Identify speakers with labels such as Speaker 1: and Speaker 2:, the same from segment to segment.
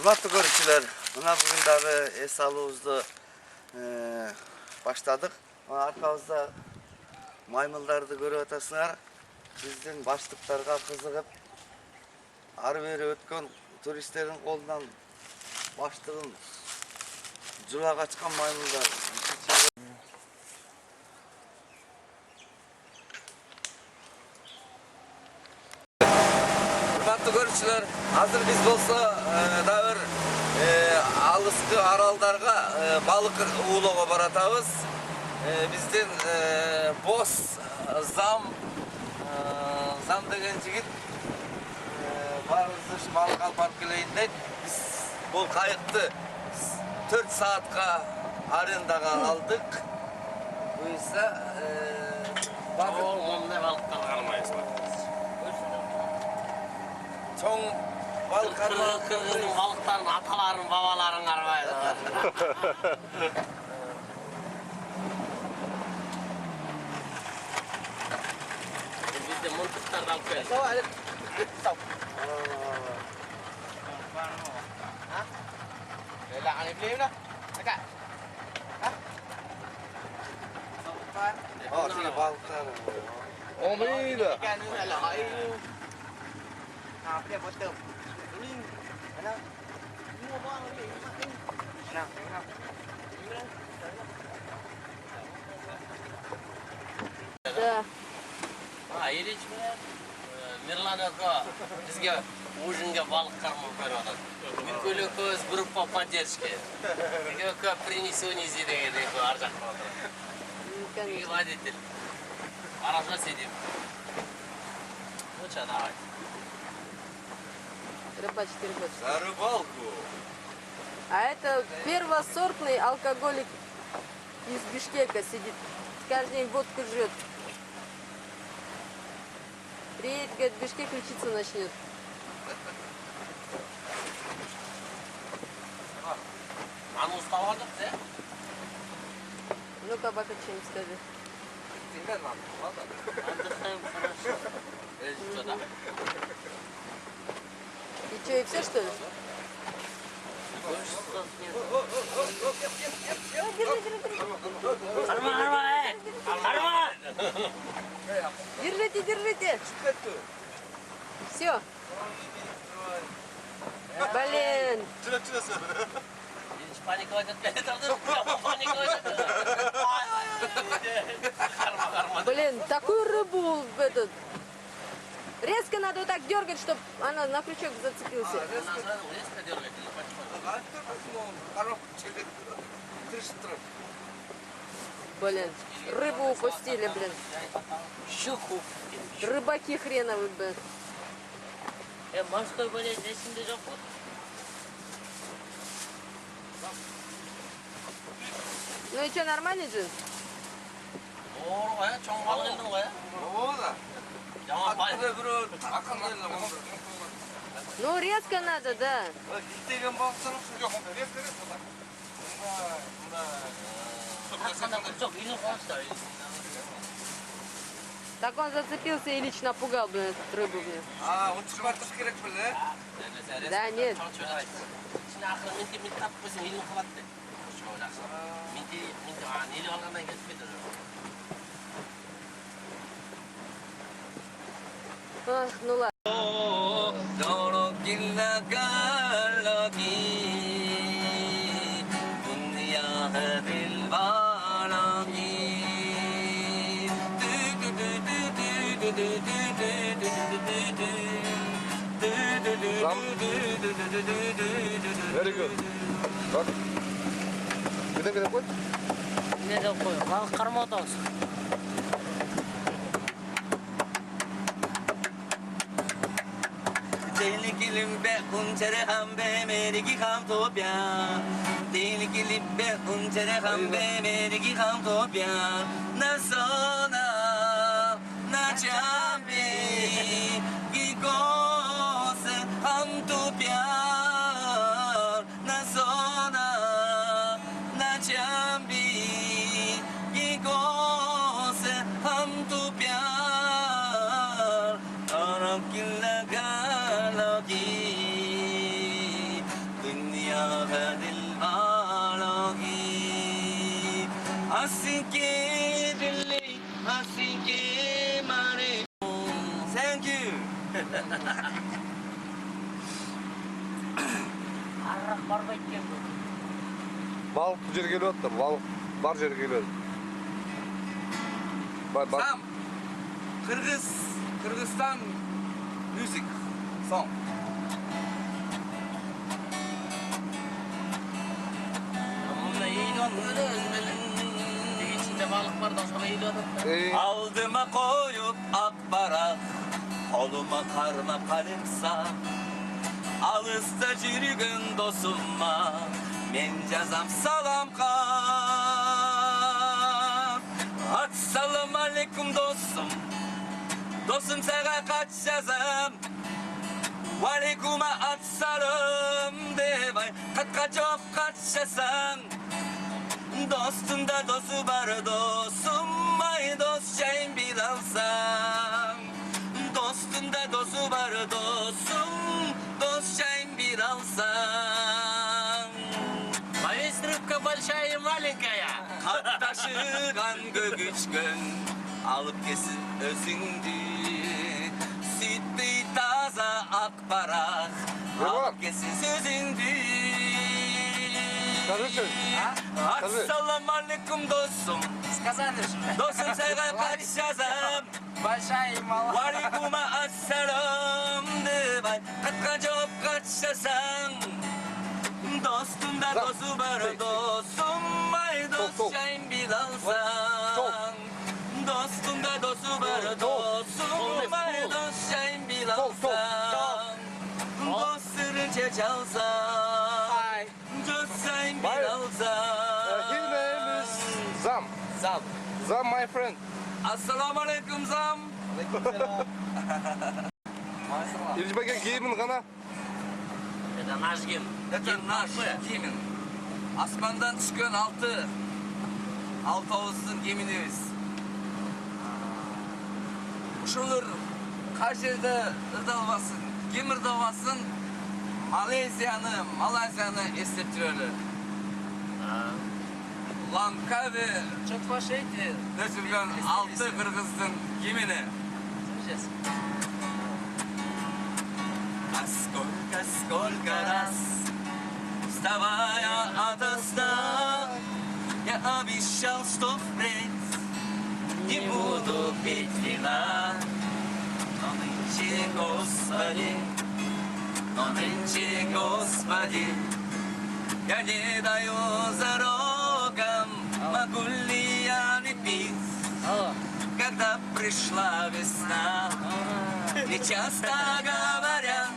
Speaker 1: Hurmatlı görüşçüler, buna bugün dahi es alığımızda başladık. Arkamızda maymunları görüp atasınlar. Bizden başlıklarga kızıgıp arı beri ötken turistlerin kolundan başlığın jula kaçkan maymunlar. Hurmatlı görüşçüler, hazır biz bolsa da bir alыскы аралдарга балык уулоого баратабыз. Бизден бос зам деген жигит барыбызды ушу балык алып барып келейин дейт. Биз бул кайыкты 4 саатка арендага алдык. Буюрса
Speaker 2: Мындай балыктар кармайбыз.
Speaker 1: чоң балык
Speaker 2: Кыргыздын балыктарын аталарын, бабаларын кармайбыз. Бизде мынтыктарды алып келдик.
Speaker 3: Là anh em đó. Các
Speaker 1: Aa, balıklar.
Speaker 3: Omida. Cái nữa là hỏi nào kia có tôm. Nào. Mua bao nhiêu nào.
Speaker 4: Да.
Speaker 2: Ильич Мирлан ака бизге ужинге балык кармап берип атат. Бүткүл экөөбүз группа поддержки. Экөө принесёнези деген экөө ар жакта отуруп. И водитель. Хорошо сидим. Ну чё, давай.
Speaker 4: Рыбачить.
Speaker 1: За рыбалку.
Speaker 4: А это первосортный алкоголик из Бишкека сидит. Каждый день водку жрет. Приедет, говорит, в Бишкек лечиться начнет.
Speaker 2: Аны устап алдык, да?
Speaker 4: Ну-ка, бака, что-нибудь скажи.
Speaker 2: Отдыхаем хорошо. Что, да?
Speaker 4: И что, и все, что ли? Держите. Все. Блин.
Speaker 2: Паниковать
Speaker 4: Блин, такую рыбу этот. Резко надо вот так дергать, чтобы она на крючок зацепился.
Speaker 2: Резко дергать или
Speaker 4: Блин, рыбу упустили, блин.
Speaker 2: щуку.
Speaker 4: Рыбаки хреновы, блин.
Speaker 2: Морской болезнь эсимде жок бу.
Speaker 4: Ну и что, нормальный джин?
Speaker 2: Оор го, чоң балык элдин го.
Speaker 1: Ода.
Speaker 2: Жаман балык.
Speaker 4: Ну резко надо, да.
Speaker 1: Деген балықтар жоқ.
Speaker 2: Çok iyi olmuşlar.
Speaker 4: Так он зацепился и лично напугал, блин, эту рыбу, блин.
Speaker 1: А, он çıkartış керек біле?
Speaker 4: Да, нет.
Speaker 2: Şimdi akıllı minti tatlısı hilin kılattı. Minti hili olgandan geçmedi.
Speaker 4: Ах, ну ладно.
Speaker 3: Very good. Bak. Bir de koy.
Speaker 2: Ne de koy? Balık karma atağız.
Speaker 5: Telikilimbe uncere hambe merigi ham topya. Telikilimbe uncere hambe merigi ham topya. Nasona na chambe gigos ham topya. Nasona na chambe gigos ham topya. Arak ya dil walogi. Así que dili, así que mare. Thank you.
Speaker 2: Аррақ барбайды екен бұл.
Speaker 3: Балықты жерге келіп жатыр, балық бар жерге келеді.
Speaker 1: Sam, Kırgızstan music song.
Speaker 2: Мұнда eğiliyor içinde balık var da sonra eğiliyor.
Speaker 5: Aldıma koyup akbarak, koluma karma kalemsa. Alısta jirgin dostuma, men yazam salam kap. Assalamu aleyküm dostum, dostum sana kaç yazam. Valeykuma assalam devay, kaç çok kaç yazam. Dostum da dostu var dostum, ay dostçayım bir alsam. Dostum da dostu var dostum, dostçayım bir alsam.
Speaker 2: Повесь рыбка большая и маленькая.
Speaker 5: Hattaşıgan gögüçgün, alıp kesin özündü. Sütlü taza akbarak, alıp kesin sözündü.
Speaker 3: Скажи,
Speaker 5: Assalamu aleyküm dostum,
Speaker 2: Сказали же.
Speaker 5: dostum sana kaç yazam.
Speaker 2: Большая и малая.
Speaker 5: Valeykuma assalam devay, kaç çok kaç yazam. Dostum da dostu var dostum, ay dostçayım bir alsam. Dostum da dostu var dostum, ay dostçayım bir alsam. Dostları çalsam, dostçayım bir
Speaker 3: His
Speaker 5: alsam.
Speaker 3: name is Zam.
Speaker 1: Sam.
Speaker 3: Zam, my friend.
Speaker 1: Assalamu alaikum Sam.
Speaker 3: Iljibaga giyimін ғана.
Speaker 2: Это наш гимн.
Speaker 1: Это наш гимн. Аспандан түшкен алты ауыздың гимніміз. Ушулар қай жерде ырдалбасын, кем ырдалбасын, Малайзияны естеп жүреді. Ланкаве
Speaker 2: Что-то ваши эти.
Speaker 1: түзілген алты қырғыздың гимні.
Speaker 5: А сколько раз, вставая ото сна, я обещал, что впредь не буду пить вина. Но нынче, Господи, я не даю зарокам, могу ли я не пить, когда пришла весна. И часто говорят,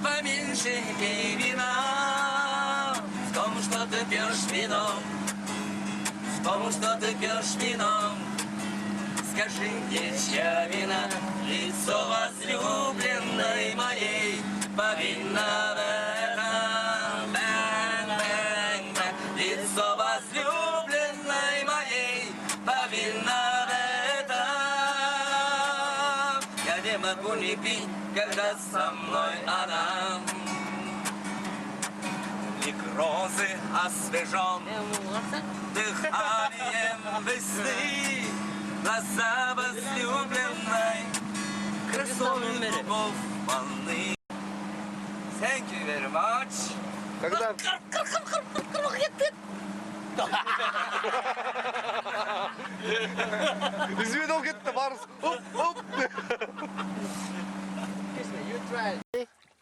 Speaker 5: поменьше пей вина. В том, что ты пьешь вином, в том, что ты пьешь вином. Скажи мне, чья вина, лицо возлюбленной моей повинно в этом. Бэнг, бэнг, бэнг. Лицо возлюбленной моей повинно в этом. Я не могу не пить, когда со мной она. Лик розы освежен дыханием весны, глаза возлюбленной красой любовь волны.
Speaker 1: Thank you very much.
Speaker 3: Когда... Извини, ол кетті, барыс. Оп, оп.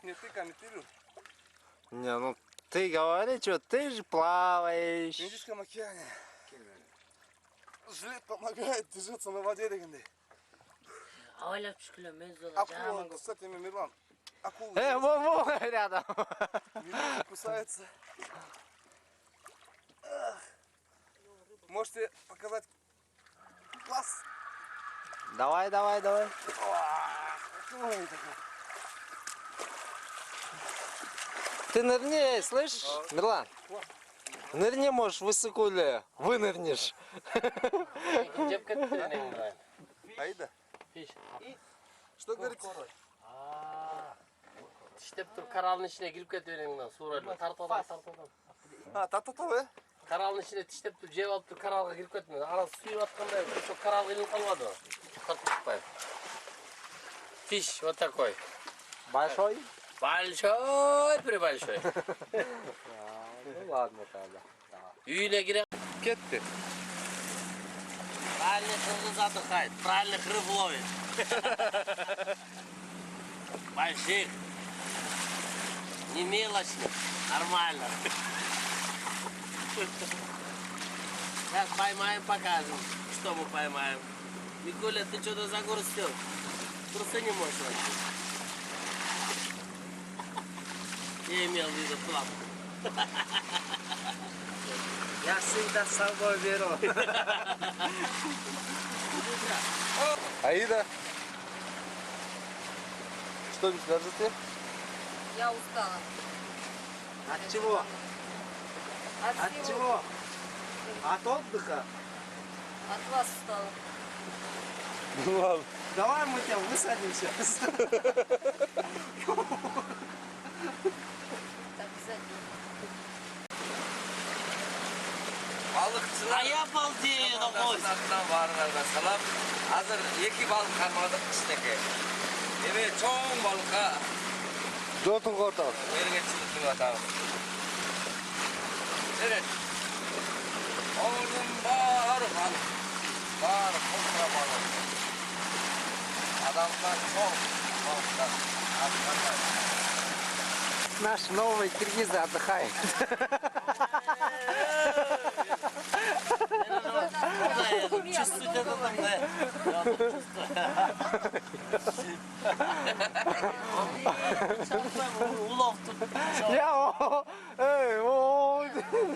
Speaker 3: Не, ты комментируй.
Speaker 6: Не, ну ты говори, что ты же плаваешь.
Speaker 3: В Индийском океане жилет помогает держаться на воде дегенде.
Speaker 2: Ойлап түшкілі мен зола
Speaker 3: Акула с этими, Мирлан. Акула
Speaker 6: Во-во, рядом.
Speaker 3: кусается. Можете показать класс?
Speaker 6: Давай.
Speaker 3: Ой, такой.
Speaker 6: Ты нырни, слышишь, Мирлан? Нырни, можешь, высоко ли вынырнешь.
Speaker 2: Деп кетті.
Speaker 3: Аида. Что говорит?
Speaker 2: тиштеп туруп каралдын ичине кирип кетип берем мына суурайлы. Тартадан.
Speaker 3: Тататабы?
Speaker 2: Каралдын ичине тиштеп туруп жеп алып туруп каралга кирип кеттим. Арасы сүйүп аткандай ошо карал кыйылып калбады. Тартпай. Фиш вот такой.
Speaker 6: Большой?
Speaker 2: Большой, пребольшой.
Speaker 6: Ну ладно тогда.
Speaker 2: Үйүнө кире.
Speaker 3: Кетти.
Speaker 2: Правильный кыргыз отдыхает, правильных рыб ловит. Больших. Не мелочных. Нормально. Сейчас поймаем, покажем, что мы поймаем. Николя, ты что-то загрустил. Просто не можешь вообще. Я имел в виду плавку.
Speaker 6: Я всегда с собой беру.
Speaker 3: Аида. Что не скажете?
Speaker 4: Я устала.
Speaker 6: От чего?
Speaker 4: От
Speaker 6: От
Speaker 4: всего.
Speaker 6: чего? От отдыха?
Speaker 4: От вас устала.
Speaker 3: Ну ладно.
Speaker 6: Давай мы тебя высадим сейчас.
Speaker 4: Обязательно.
Speaker 1: Balıkçılar
Speaker 2: А я балдею,
Speaker 1: Командасының атынан барыңарға салам. Азыр 2 балык кармадык кичинекей. Эми чоң балыкка
Speaker 3: Жотун кортабыз.
Speaker 1: мергенчилик кылып атабыз. Жарат. Оңдун баары балык. Баары копра балык. Адамдар чоң балыктар.
Speaker 6: Наш новый киргиз отдыхает.
Speaker 2: Чувствует это там, да? Улов тут.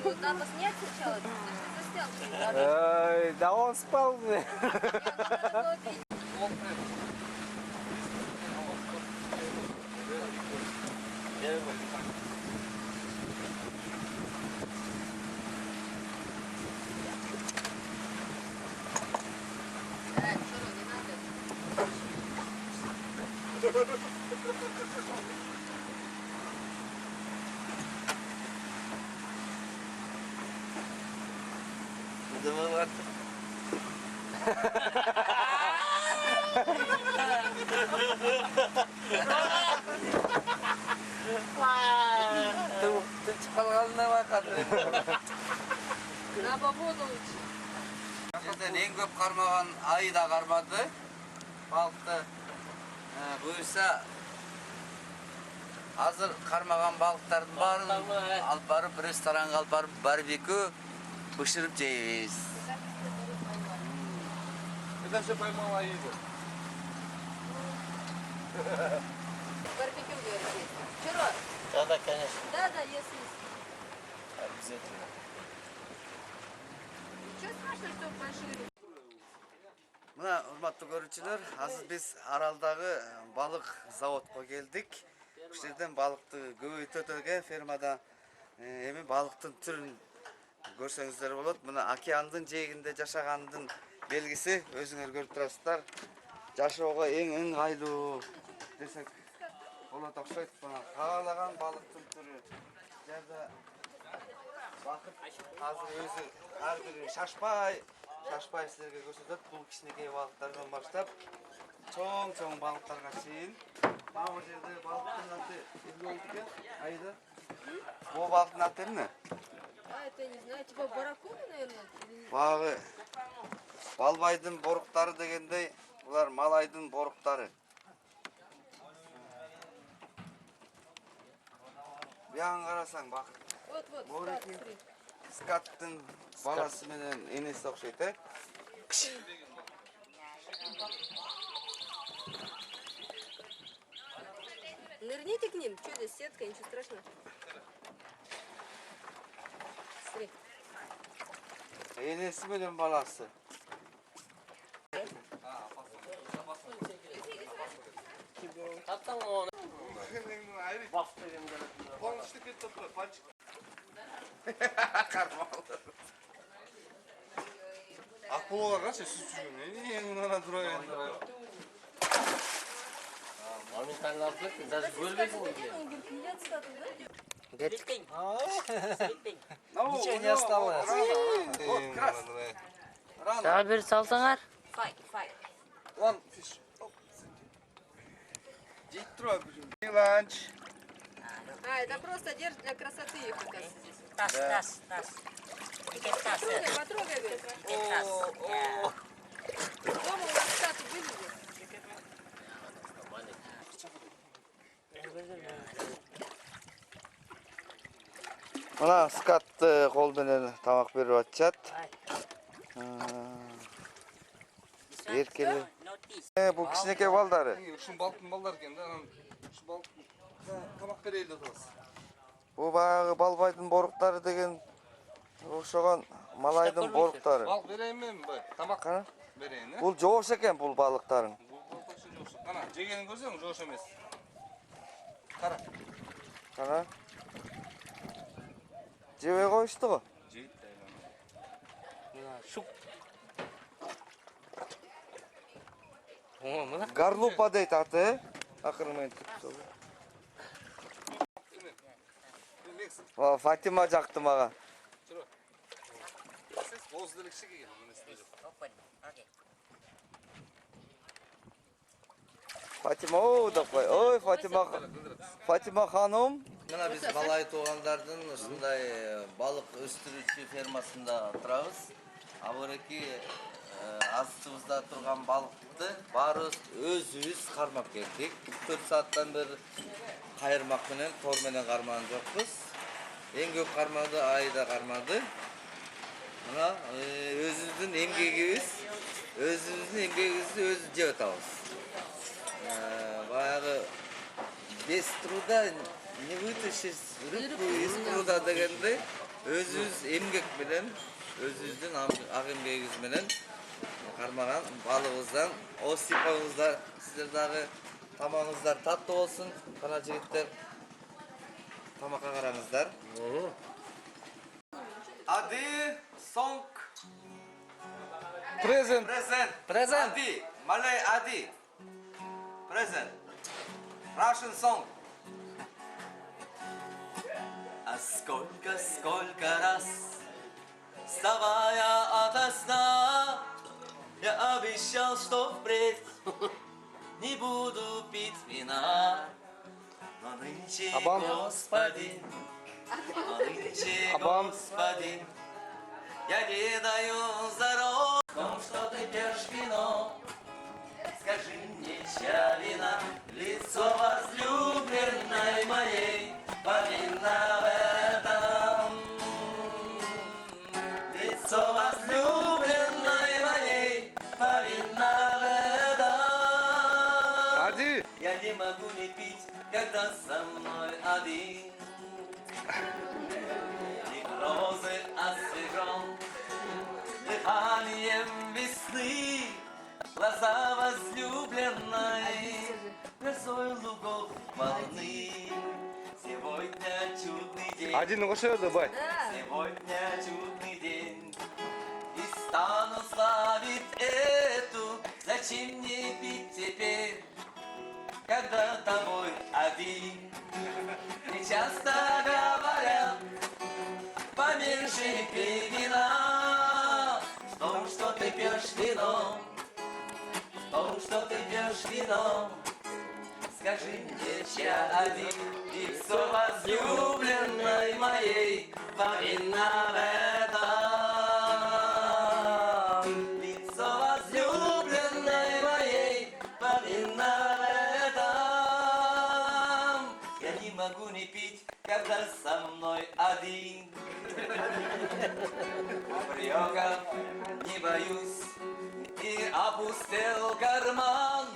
Speaker 4: Ну, надо снять сначала. Ты заснял.
Speaker 6: Да он спал.
Speaker 4: Надо было пить. Чуро, не надо.
Speaker 1: Дымылат. Ты чалганына байкадың.
Speaker 4: На воду лучше.
Speaker 1: Жерден ең көп кармаган Айда кармады. Балыкты буюрса азыр кармаган балыктардын баарын алып барып ресторанга алып барып барбекю бышырып жейбиз.
Speaker 3: Это все поймала Аида.
Speaker 4: Барбекю, говорит, есть. Чуро?
Speaker 2: Да, конечно.
Speaker 4: Да, если.
Speaker 2: Обязательно.
Speaker 4: Ничего страшного, что большие рыбы.
Speaker 1: Мына урматтуу көрүүчүлөр, азыр биз Аралдагы балык заводко келдик. Ушул жерден балыкты көбөйтөт экен фермада. Эми балыктын түрүн көрсөңүздөр болот. Мына океандын жээгинде жашагандын белгиси, өзүңөр көрүп турасыздар. Жашоого эң ыңгайлуу десек болот окшойт. Мына каалаган балыктын түрү. Жерде бакыт азыр өзү ар бири шашпай силерге көрсөтөт. Бул кичинекей балыктардан баштап чоң балыктарга чейин. Мына жерде балыктын аты эмне болду экен? Айда. Бул балыктын аты эмне?
Speaker 4: А, это не знаю, типа барракуда, наверное. Или не-
Speaker 1: Багы балбайдын боруктары дегендей, булар малайдын боруктары. Биян карасаң бакыт.
Speaker 4: Вот,
Speaker 1: Вот
Speaker 4: скат,
Speaker 1: эти.
Speaker 4: смотри.
Speaker 1: Скаттын баласы менен энеси окшойт, э?
Speaker 4: Нырните к ним, что здесь сетка, ничего страшного. Смотри.
Speaker 1: Энеси менен баласы.
Speaker 2: Каттың оны. Басты дегенде.
Speaker 3: Қолын іштеп кетіп тұр, пальчик. Акулалар қанша сүз жүрген? Ең мынаны тұра енді.
Speaker 2: Sen tangarsın, даже bölmeysin gibi.
Speaker 5: Sleeping.
Speaker 6: Ничего не осталось.
Speaker 7: Daha bir salsalar.
Speaker 3: One fish.
Speaker 1: Жейт тұр ланч.
Speaker 4: А, это просто держит для красоты их, оказывается, здесь.
Speaker 5: Tas.
Speaker 4: Потрогай, потрогай, говорит. Дома у нас статы были здесь.
Speaker 1: Мына скатты қол менен тамақ беріп атчат. Еркелі. Бұл кішінеке балдары.
Speaker 3: Ушун балықтың балдары екен да. Ушу балықтың тамақ берейли отырасыз.
Speaker 1: Бұл баяғы балбайдың борықтары деген ошоған малайдың борықтары.
Speaker 3: Балық берейін мен бай? Тамақ
Speaker 1: Қана?
Speaker 3: берейін,
Speaker 1: Бұл жоғыш екен бұл балықтарың.
Speaker 3: Бұл тақшы жоғыш. Қана, жегенін көрсең жоғыш емес. Қара.
Speaker 1: Қана? Жебей қойышты ғой.
Speaker 3: Жейді
Speaker 2: Şuk. Mına
Speaker 1: Гарлупа дейді аты. Ақырымен түп Фатима жақты маған.
Speaker 3: Оғыз ділік шеге келім.
Speaker 1: Фатима, оу деп қой. Ой, Фатима ханым. Мына біз малай туғандардың осындай балық өстіруші фермасында тұрабыз. Абыреки астыбызда тұрған балықты барыз өзіміз қармап келдік. 4 сааттан бері қайырмақпенен, торменен қармаған жоқпыз. Ең көп қармады, айда қармады. Мына өзіміздің еңбегімізді өзі жеп атабыз. Баяғы без труда не вытащишь рыбку из пруда дегенде өзіміз емгек менен, өзіміздің ақ емгегіміз менен қармаған балығымыздан осипаңыздар, сіздердағы тамағыңыздар татты болсын. Қана жігіттер тамаққа қараңыздар. Ади, сонг.
Speaker 3: Презент.
Speaker 1: Презент. Ади, Малай Ади. Презент. Russian song.
Speaker 5: А сколько раз, вставая ото сна, я обещал, что впредь не буду пить вина. Но нынче, Господи, я не даю здоров. В том, что ты пьешь вино, скажи мне, чья вина? Лицо возлюбленной моей повинна в этом. Лицо возлюбленной моей повинна в этом.
Speaker 3: Ади.
Speaker 5: Я не могу не пить, когда со мной один. Не розы, а свежон, дыханием весны, глаза возлюбленной, росой лугов волны. Сегодня чудный день.
Speaker 3: Адині қошайды бай.
Speaker 5: Сегодня чудный день. И стану славить эту. Зачем мне пить теперь, когда тобой один? И часто говорят, поменьше пей вина. В том, что ты пьешь вино, в том, что ты пьешь вино, скажи мне, чья один, и все возлюбленной моей повинна в этом. Лицо возлюбленной моей повинна в этом. Я не могу не пить, когда со мной один. Упреков не боюсь и опустел карман,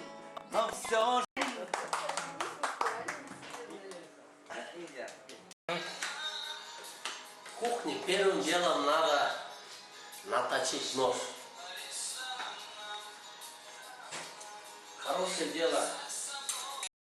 Speaker 5: но все же.
Speaker 2: В кухне первым делом надо наточить нож. Хорошее дело